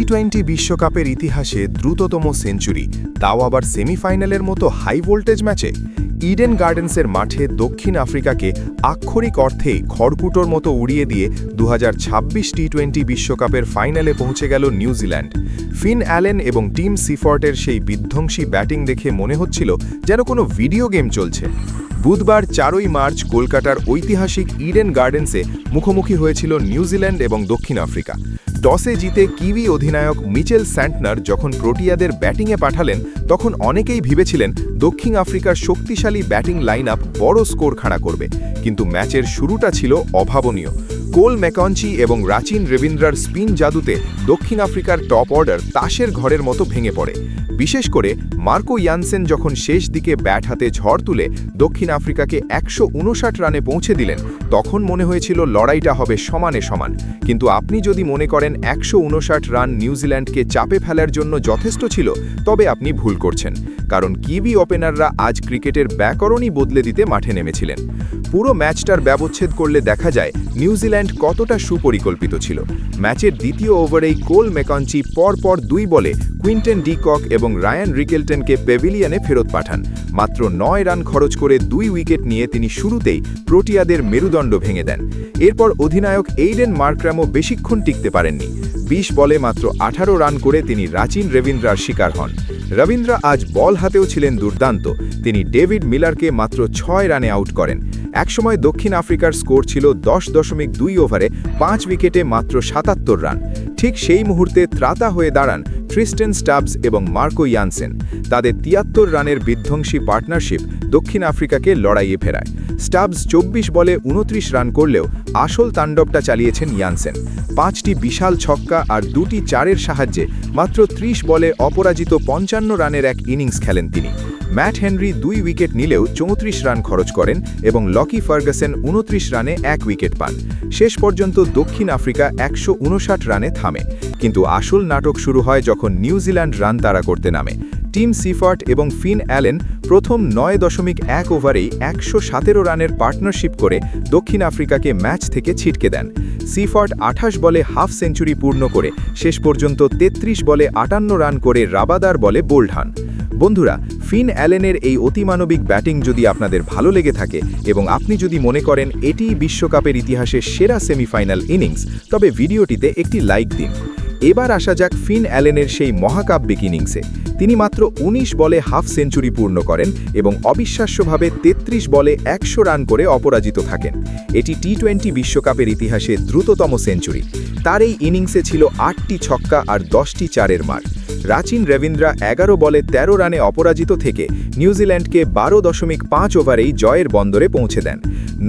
টি-20 বিশ্বকাপের ইতিহাসে দ্রুততম সেঞ্চুরি, তাও আবার সেমিফাইনালের মতো হাই ভোল্টেজ ম্যাচে। ইডেন গার্ডেন্সের মাঠে দক্ষিণ আফ্রিকাকে আক্ষরিক অর্থেই খড়কুটোর মতো উড়িয়ে দিয়ে 2026 টি-20 বিশ্বকাপের ফাইনালে পৌঁছে গেল নিউজিল্যান্ড। ফিন অ্যালেন এবং টিম সিফর্টের সেই বিধ্বংসী ব্যাটিং দেখে মনে হচ্ছিল যেন কোনো ভিডিও গেম চলছে। বুধবার 4 মার্চ কলকাতার ঐতিহাসিক ইডেন গার্ডেন্সে মুখোমুখি হয়েছিল নিউজিল্যান্ড এবং দক্ষিণ আফ্রিকা। টসে জিতে কিউই অধিনায়ক মিচেল স্যান্টনার যখন প্রোটিয়াদের ব্যাটিংয়ে পাঠালেন, তখন অনেকেই ভেবেছিলেন দক্ষিণ আফ্রিকার শক্তিশালী ব্যাটিং লাইন আপ বড় স্কোর খাড়া করবে, কিন্তু ম্যাচের শুরুটা ছিল অভাবনীয়। কোল ম্যাকঞ্চি এবং রাচিন রবীন্দ্রার স্পিন জাদুতে দক্ষিণ আফ্রিকার টপ অর্ডার তাসের ঘরের মতো ভেঙে পড়ে। বিশেষ করে মার্কো ইয়ানসেন যখন শেষ দিকে ব্যাট হাতে ঝড় তুলে দক্ষিণ আফ্রিকাকে 159 রানে পৌঁছে দিলেন, তখন মনে হয়েছিল লড়াইটা হবে সমানে সমান। কিন্তু আপনি যদি মনে করেন 159 রান নিউজিল্যান্ডকে চাপে ফেলার জন্য যথেষ্ট ছিল, তবে আপনি ভুল করছেন, কারণ কিউই ওপেনাররা আজ ক্রিকেটের ব্যাকরণই বদলে দিতে মাঠে নেমেছিলেন। পুরো ম্যাচটার ব্যবচ্ছেদ করলে দেখা যায় নিউজিল্যান্ড কতটা সুপরিকল্পিত ছিল। ম্যাচের দ্বিতীয় ওভারেই কোল ম্যাকঞ্চি পরপর 2 বলে কুইন্টেন ডি কক এবং রায়ান রিকেলটনকে প্যাভিলিয়নে ফেরত পাঠান। মাত্র 9 রান খরচ করে 2 উইকেট নিয়ে তিনি শুরুতেই প্রোটিয়াদের মেরুদণ্ড ভেঙে দেন। এরপর অধিনায়ক এইডেন মার্ক্রামও বেশিক্ষণ টিকতে পারেননি। 20 বলে মাত্র 18 রান করে তিনি রাচিন রবীন্দ্রার শিকার হন। রবীন্দ্রা আজ বল হাতেও ছিলেন দুর্দান্ত। তিনি ডেভিড মিলারকে মাত্র 6 রানে আউট করেন। একসময় দক্ষিণ আফ্রিকার স্কোর ছিল 10.2 ওভারে 5 উইকেটে মাত্র 77 রান। ঠিক সেই মুহূর্তে ত্রাতা হয়ে দাঁড়ান ট্রিস্টেন স্টাবস এবং মার্কো ইয়ানসেন। তাদের 73 রানের বিধ্বংসী পার্টনারশিপ দক্ষিণ আফ্রিকাকে লড়াইয়ে ফেরায়। স্টাবস 24 বলে 29 রান করলেও আসল তাণ্ডবটা চালিয়েছেন ইয়ানসেন। 5টি বিশাল ছক্কা আর 2টি চারের সাহায্যে মাত্র 30 বলে অপরাজিত 55 রানের এক ইনিংস খেলেন তিনি। ম্যাট হেনরি 2 উইকেট নিলেও 34 রান খরচ করেন এবং লকি ফার্গাসন 29 রানে 1 উইকেট পান। শেষ পর্যন্ত দক্ষিণ আফ্রিকা 159 রানে থামে। কিন্তু আসল নাটক শুরু হয় যখন নিউজিল্যান্ড রান তাড়া করতে নামে। টিম সিফর্ট এবং ফিন অ্যালেন প্রথম 9.1 ওভারেই 117 রানের পার্টনারশিপ করে দক্ষিণ আফ্রিকাকে ম্যাচ থেকে ছিটকে দেন। সিফর্ট 28 বলে হাফ সেঞ্চুরি পূর্ণ করে শেষ পর্যন্ত 33 বলে 58 রান করে রাবাদার বলে বোল্ড হন। বন্ধুরা, ফিন অ্যালেনের এই অতিমানবিক ব্যাটিং যদি আপনাদের ভালো লেগে থাকে এবং আপনি যদি মনে করেন এটিই বিশ্বকাপের ইতিহাসের সেরা সেমিফাইনাল ইনিংস, তবে ভিডিওটিতে একটি লাইক দিন। এবার আসা যাক ফিন অ্যালেনের সেই মহাকাব্যিক ইনিংসে। তিনি মাত্র 19 বলে হাফ সেঞ্চুরি পূর্ণ করেন এবং অবিশ্বাস্যভাবে 33 বলে 100 রান করে অপরাজিত থাকেন। এটি টি-20 বিশ্বকাপের ইতিহাসে দ্রুততম সেঞ্চুরি। তার এই ইনিংসে ছিল 8টি ছক্কা আর 10টি চারের মার। রাচিন রবীন্দ্রা 11 বলে 13 রানে অপরাজিত থেকে নিউজিল্যান্ডকে 12.5 ওভারেই জয়ের বন্দরে পৌঁছে দেন।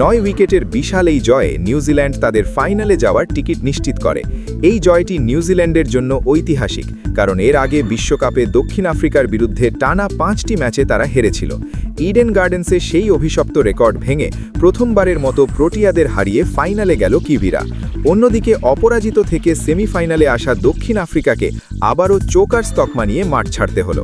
9 উইকেটের বিশাল এই জয়ে নিউজিল্যান্ড তাদের ফাইনালে যাওয়ার টিকিট নিশ্চিত করে। এই জয়টি নিউজিল্যান্ডের জন্য ঐতিহাসিক, কারণ এর আগে বিশ্বকাপে দক্ষিণ আফ্রিকার বিরুদ্ধে টানা 5টি ম্যাচে তারা হেরেছিল। ইডেন গার্ডেন্সে সেই অভিশপ্ত রেকর্ড ভেঙে প্রথমবারের মতো প্রোটিয়াদের হারিয়ে ফাইনালে গেল কিউইরা। অন্যদিকে অপরাজিত থেকে সেমিফাইনালে আসা দক্ষিণ আফ্রিকাকে আবারও চোকার্স তকমা নিয়ে মাঠ ছাড়তে হলো।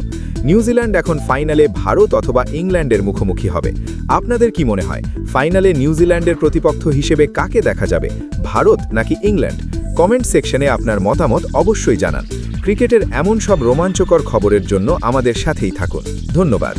নিউজিল্যান্ড এখন ফাইনালে ভারত অথবা ইংল্যান্ডের মুখোমুখি হবে। আপনাদের কি মনে হয়, ফাইনালে নিউজিল্যান্ডের প্রতিপক্ষ হিসেবে কাকে দেখা যাবে, ভারত নাকি ইংল্যান্ড? কমেন্ট সেকশনে আপনার মতামত অবশ্যই জানান। ক্রিকেটের এমন সব রোমাঞ্চকর খবরের জন্য আমাদের সাথেই থাকুন। ধন্যবাদ।